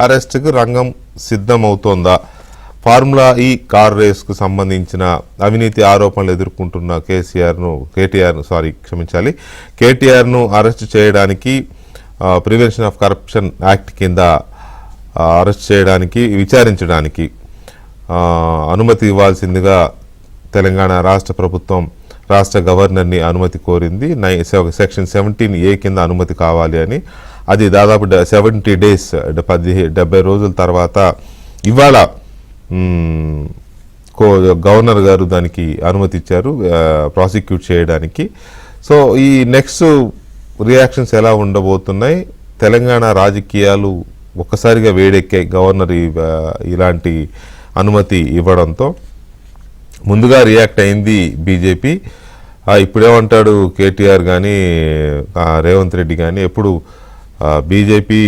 అరెస్టుకు రంగం సిద్ధమవుతోందా? ఫార్ములా ఈ కార్ రేస్కు సంబంధించిన అవినీతి ఆరోపణలు ఎదుర్కొంటున్న కేటీఆర్ను అరెస్టు చేయడానికి ప్రివెన్షన్ ఆఫ్ కరప్షన్ యాక్ట్ కింద అరెస్ట్ చేయడానికి విచారించడానికి అనుమతి ఇవ్వాల్సిందిగా తెలంగాణ రాష్ట్ర ప్రభుత్వం రాష్ట్ర గవర్నర్ని అనుమతి కోరింది. సెక్షన్ 17A కింద అనుమతి కావాలి అని. అది దాదాపు 70 days 70 రోజుల తర్వాత ఇవాళ గవర్నర్ గారు దానికి అనుమతి ఇచ్చారు ప్రాసిక్యూట్ చేయడానికి. సో ఈ నెక్స్ట్ రియాక్షన్స్ ఎలా ఉండబోతున్నాయి? తెలంగాణ రాజకీయాలు ఒక్కసారిగా వేడెక్కాయి గవర్నర్ ఇలాంటి అనుమతి ఇవ్వడంతో. ముందుగా రియాక్ట్ అయింది బీజేపీ. ఇప్పుడేమంటాడు కేటీఆర్ కానీ రేవంత్ రెడ్డి కానీ ఎప్పుడు బీజేపీ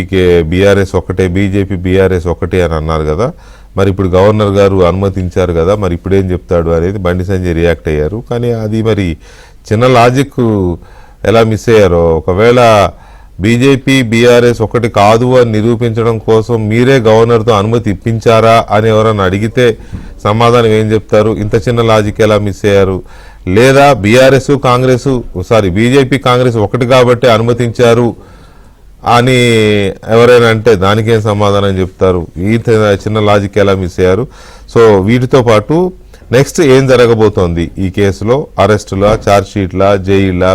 బీఆర్ఎస్ ఒకటే, బీజేపీ బీఆర్ఎస్ ఒకటే అని అన్నారు కదా. మరి ఇప్పుడు గవర్నర్ గారు అనుమతించారు కదా, మరి ఇప్పుడేం చెప్తాడు అనేది బండి సంజయ్ రియాక్ట్ అయ్యారు. కానీ అది మరి చిన్న లాజిక్ ఎలా మిస్ అయ్యారో. ఒకవేళ బీజేపీ బీఆర్ఎస్ ఒకటి కాదు అని నిరూపించడం కోసం మీరే గవర్నర్తో అనుమతి ఇప్పించారా అని ఎవరన్నా అడిగితే సమాధానం ఏం చెప్తారు? ఇంత చిన్న లాజిక్ ఎలా మిస్ అయ్యారు? లేదా బీజేపీ కాంగ్రెస్ ఒకటి కాబట్టి అనుమతించారు అని ఎవరైనా అంటే దానికేం సమాధానం చెప్తారు? ఈ చిన్న లాజిక్ ఎలా మిస్ అయ్యారు? సో వీటితో పాటు నెక్స్ట్ ఏం జరగబోతోంది ఈ కేసులో? అరెస్టులా, ఛార్జ్ షీట్లా, జైలా?